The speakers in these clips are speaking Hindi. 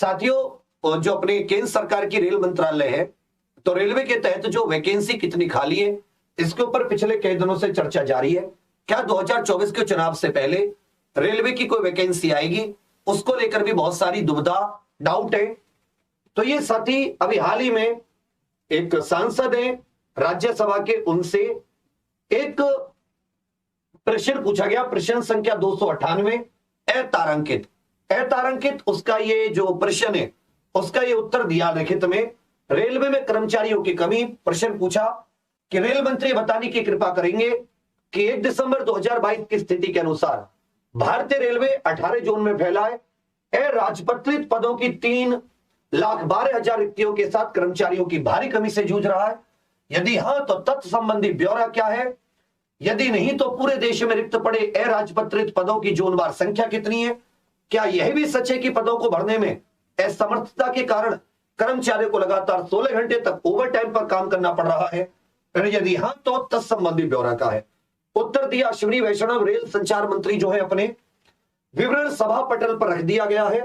साथियों, जो अपने केंद्र सरकार की रेल मंत्रालय है, तो रेलवे के तहत जो वैकेंसी कितनी खाली है, इसके ऊपर पिछले कई दिनों से चर्चा जारी है। क्या 2024 के चुनाव से पहले रेलवे की कोई वैकेंसी आएगी, उसको लेकर भी बहुत सारी दुविधा, डाउट है। तो ये साथी अभी हाल ही में एक सांसद है राज्यसभा के, उनसे एक प्रश्न पूछा गया, प्रश्न संख्या 298, अतारांकित उसका ये जो प्रश्न है, उसका ये उत्तर दिया लिखित में। रेलवे में कर्मचारियों की कमी, प्रश्न पूछा कि रेल मंत्री बताने की कृपा करेंगे कि 1 दिसंबर 2022 की स्थिति के अनुसार भारतीय रेलवे 18 जोन में फैला है। अराजपत्रित पदों की 3,12,000 रिक्तियों के साथ कर्मचारियों की भारी कमी से जूझ रहा है। यदि हां तो तथ्य संबंधी ब्यौरा क्या है, यदि नहीं तो पूरे देश में रिक्त पड़े अराजपत्रित पदों की जोनवार संख्या कितनी है। क्या यह भी सच है कि पदों को भरने में असमर्थता के कारण कर्मचारियों को लगातार 16 घंटे तक ओवर टाइम पर काम करना पड़ रहा है। यदि हां तो तत्संबंधी ब्यौरा का है। उत्तर दिया अश्विनी वैष्णव, रेल संचार मंत्री जो है, अपने विवरण सभा पटल पर रख दिया गया है।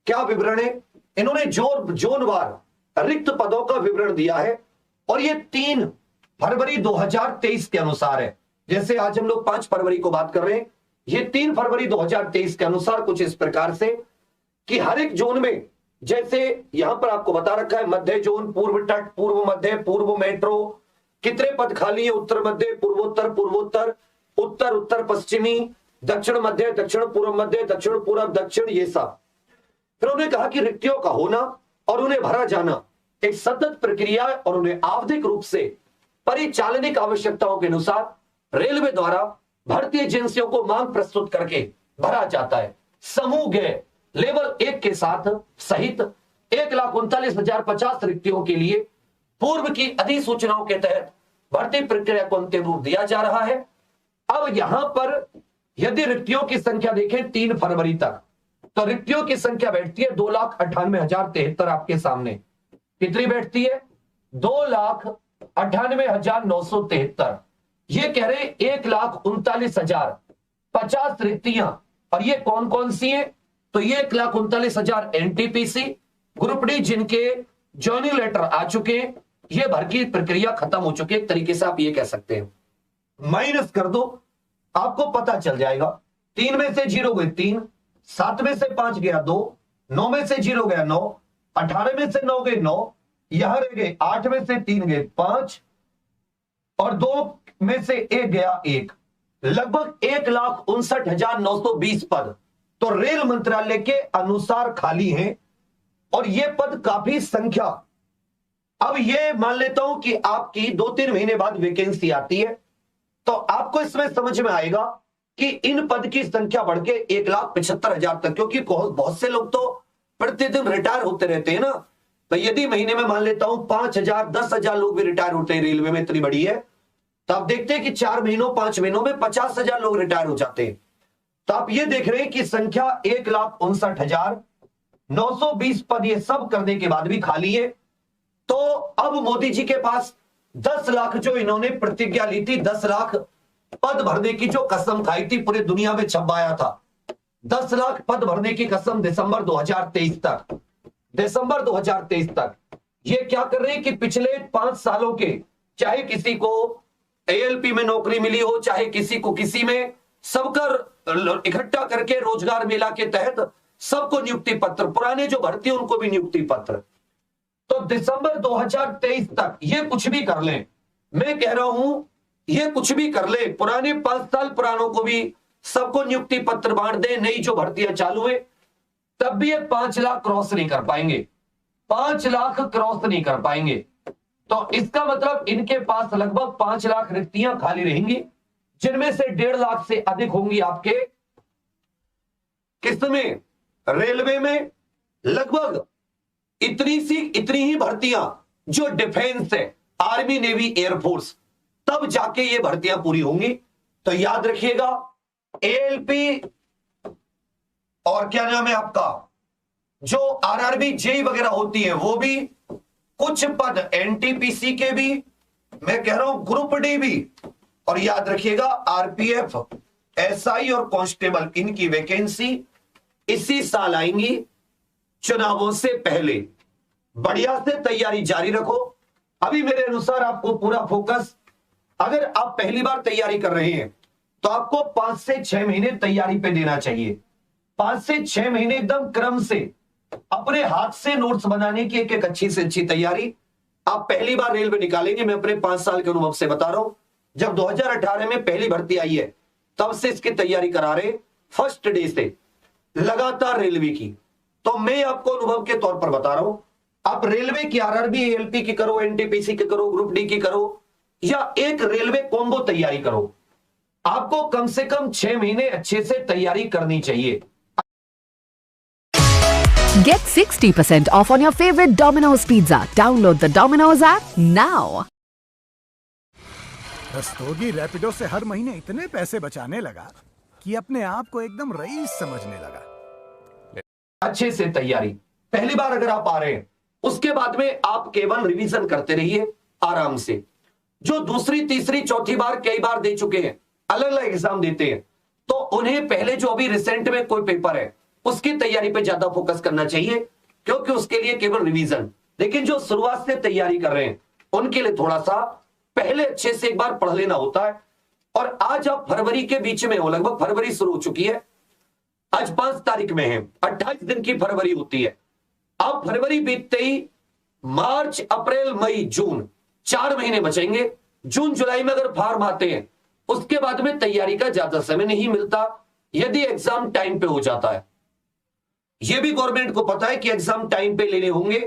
क्या विवरण है? इन्होंने जोनवार रिक्त पदों का विवरण दिया है और ये 3 फरवरी 2023 के अनुसार है। जैसे आज हम लोग 5 फरवरी को बात कर रहे हैं, ये 3 फरवरी 2023 के अनुसार कुछ इस प्रकार से कि हर एक जोन में, जैसे यहां पर आपको बता रखा है, मध्य जोन, पूर्व तट, पूर्व मध्य, पूर्व मेट्रो, कितने पद खाली है, उत्तर मध्य, पूर्वोत्तर, पूर्वोत्तर, उत्तर उत्तर पश्चिमी, दक्षिण मध्य, दक्षिण पूर्व मध्य, दक्षिण पूर्व, दक्षिण, ये सब। फिर उन्होंने कहा कि रिक्तियों का होना और उन्हें भरा जाना एक सतत प्रक्रिया है और उन्हें आवधिक रूप से परिचालनिक आवश्यकताओं के अनुसार रेलवे द्वारा भर्ती एजेंसियों को मांग प्रस्तुत करके भरा जाता है। समूह ग लेवल 1 के साथ सहित 1,39,050 रिक्तियों के लिए पूर्व की अधिसूचनाओं के तहत भर्ती प्रक्रिया को अंतिम रूप दिया जा रहा है। अब यहां पर यदि रिक्तियों की संख्या देखें 3 फरवरी तक, तो रिक्तियों की संख्या बैठती है 2,98,073 आपके सामने। कितनी बैठती है? 2,98,973। ये कह रहे 1,39,050 रिक्तियां। और ये कौन कौन सी है? तो ये 1,39,000 एनटीपीसी ग्रुप डी, जिनके ज्वाइनिंग लेटर आ चुके हैं, ये भर्ती प्रक्रिया खत्म हो चुकी है। एक तरीके से आप ये कह सकते हैं। माइनस कर दो, आपको पता चल जाएगा। 3 में से 0 गए 3, 7 में से 5 गया 2, 9 में से 0 गया 9, 18 में से 9 गए 9, यहां रह गए 8 में से 3 गए 5 और 2 में से 1 गया 1। लगभग 1,59,920 पद तो रेल मंत्रालय के अनुसार खाली हैं और ये पद काफी संख्या। अब ये मान लेता हूं कि आपकी 2-3 महीने बाद वैकेंसी आती है, तो आपको इसमें समझ में आएगा कि इन पद की संख्या बढ़ के 1,75,000 तक, क्योंकि बहुत से लोग तो प्रतिदिन रिटायर होते रहते हैं ना। तो यदि महीने में मान लेता हूं 5,000 10,000 लोग भी रिटायर होते हैं, रेलवे में इतनी बड़ी है, तो आप देखते हैं कि 4 महीनों 5 महीनों में 50,000 लोग रिटायर हो जाते हैं। तो आप ये देख रहे हैं कि संख्या 1,59,920 पद ये सब करने के बाद भी खाली है। तो अब मोदी जी के पास 10 लाख जो इन्होंने प्रतिज्ञा ली थी, 10 लाख पद भरने की जो कसम खाई थी, पूरे दुनिया में छपाया था, 10 लाख पद भरने की कसम दिसंबर 2023 तक, दिसंबर 2023 तक ये क्या कर रहे हैं कि पिछले 5 सालों के, चाहे किसी को एएलपी में नौकरी मिली हो, चाहे किसी को किसी में, सबका इकट्ठा करके रोजगार मेला के तहत सबको नियुक्ति पत्र, पुराने जो भर्ती उनको भी नियुक्ति पत्र। तो दिसंबर 2023 तक ये कुछ भी कर लें, मैं कह रहा हूं ये कुछ भी कर ले, पुराने 5 साल पुरानों को भी सबको नियुक्ति पत्र बांट दे, नई जो भर्तियां चालू है, तब भी ये 5 लाख क्रॉस नहीं कर पाएंगे, 5 लाख क्रॉस नहीं कर पाएंगे। तो इसका मतलब इनके पास लगभग 5 लाख रिक्तियां खाली रहेंगी, जिनमें से 1.5 लाख से अधिक होंगी आपके किसमें? रेलवे में। लगभग इतनी ही भर्तियां जो डिफेंस है, आर्मी, नेवी, एयरफोर्स, तब जाके ये भर्तियां पूरी होंगी। तो याद रखिएगा, एएलपी और क्या नाम है आपका, जो आरआरबी जेई वगैरह होती है, वो भी, कुछ पद एनटीपीसी के भी, मैं कह रहा हूं ग्रुप डी भी, और याद रखिएगा आरपीएफ, एसआई और कांस्टेबल, इनकी वैकेंसी इसी साल आएंगी। चुनावों से पहले बढ़िया से तैयारी जारी रखो। अभी मेरे अनुसार आपको पूरा फोकस, अगर आप पहली बार तैयारी कर रहे हैं तो आपको 5 से 6 महीने तैयारी पे देना चाहिए। 5 से 6 महीने एकदम क्रम से अपने हाथ से नोट्स बनाने की एक अच्छी से अच्छी तैयारी। आप पहली बार रेलवे निकालेंगे, मैं अपने 5 साल के अनुभव से बता रहा हूं। जब 2018 में पहली भर्ती आई है तब से इसकी तैयारी करा रहे, फर्स्ट डे से लगातार रेलवे की। तो मैं आपको अनुभव के तौर पर बता रहा हूं, आप रेलवे की आरआरबी एएलपी की करो, एनटीपीसी की करो, ग्रुप डी की करो, या एक रेलवे कॉम्बो तैयारी करो, आपको कम से कम 6 महीने अच्छे से तैयारी करनी चाहिए। Get 60% off on your favorite Domino's pizza. Download the Domino's app now. Rastogi Rapido से हर महीने इतने पैसे बचाने लगा कि अपने आप को एकदम रईस समझने लगा। अच्छे से तैयारी, पहली बार अगर आप आ रहे हैं उसके बाद में आप केवल रिवीजन करते रहिए आराम से। जो दूसरी तीसरी चौथी बार कई बार दे चुके हैं, अलग अलग एग्जाम देते हैं, तो उन्हें पहले जो अभी रिसेंट में कोई पेपर है उसकी तैयारी पे ज्यादा फोकस करना चाहिए, क्योंकि उसके लिए केवल रिवीजन। लेकिन जो शुरुआत से तैयारी कर रहे हैं उनके लिए थोड़ा सा पहले अच्छे से एक बार पढ़ लेना होता है। और आज आप फरवरी के बीच में हो, लगभग फरवरी शुरू हो चुकी है, आज 5 तारीख में है, 28 दिन की फरवरी होती है। अब फरवरी बीतते ही मार्च, अप्रैल, मई, जून, 4 महीने बचेंगे। जून जुलाई में अगर फॉर्म आते हैं उसके बाद में तैयारी का ज्यादा समय नहीं मिलता यदि एग्जाम टाइम पे हो जाता है। यह भी गवर्नमेंट को पता है कि एग्जाम टाइम पे लेने होंगे,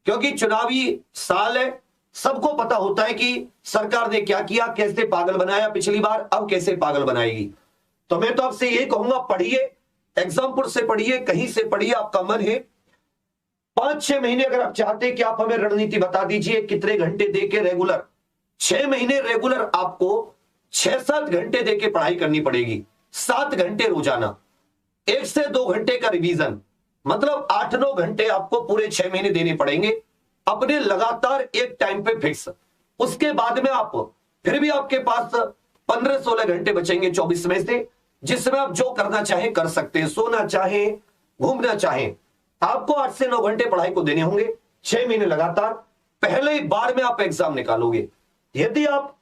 क्योंकि चुनावी साल है। सबको पता होता है कि सरकार ने क्या किया, कैसे पागल बनाया पिछली बार, अब कैसे पागल बनाएगी। तो मैं तो आपसे यही कहूंगा, पढ़िए, एग्जामपुर से पढ़िए, कहीं से पढ़िए, आपका मन है। 5-6 महीने अगर आप चाहते हैं कि आप हमें रणनीति बता दीजिए कितने घंटे देके रेगुलर, 6 महीने रेगुलर आपको 6-7 घंटे देके पढ़ाई करनी पड़ेगी। 7 घंटे रोजाना, 1 से 2 घंटे का रिवीजन, मतलब 8-9 घंटे आपको पूरे 6 महीने देने पड़ेंगे अपने लगातार एक टाइम पे फिक्स। उसके बाद में आप फिर भी आपके पास 15-16 घंटे बचेंगे 24 में से, जिसमें आप जो करना चाहें कर सकते हैं, सोना चाहें, घूमना चाहें। आपको 8 से 9 घंटे पढ़ाई को देने होंगे 6 महीने लगातार। पहले ही बार में आप एग्जाम निकालोगे। यदि आप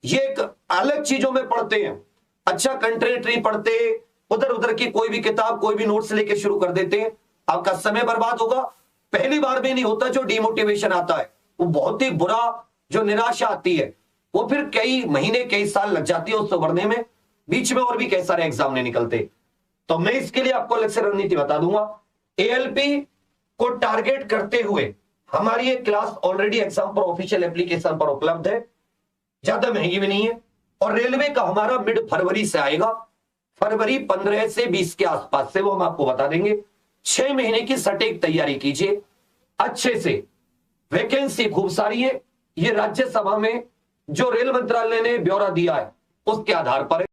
ये एक अलग चीजों में पढ़ते हैं, अच्छा कंटेंट नहीं पढ़ते, उधर उधर की कोई भी किताब, कोई भी नोट्स लेके शुरू कर देते हैं, आपका समय बर्बाद होगा। पहली बार में नहीं होता, जो डिमोटिवेशन आता है वो बहुत ही बुरा, जो निराशा आती है वो फिर कई महीने कई साल लग जाती है उसको बढ़ने में, बीच में और भी कई सारे एग्जाम नहीं निकलते। तो मैं इसके लिए आपको अलग से रणनीति बता दूंगा। एएलपी को टारगेट करते हुए हमारी एक क्लास ऑलरेडी एग्जाम पर ऑफिशियल एप्लीकेशन पर उपलब्ध है, ज्यादा महंगी भी नहीं है। और रेलवे का हमारा मिड फरवरी से आएगा, फरवरी 15 से 20 के आसपास से, वो हम आपको बता देंगे। 6 महीने की सटीक तैयारी कीजिए अच्छे से। वैकेंसी खूब सारी है, ये राज्यसभा में जो रेल मंत्रालय ने ब्यौरा दिया है उसके आधार पर है।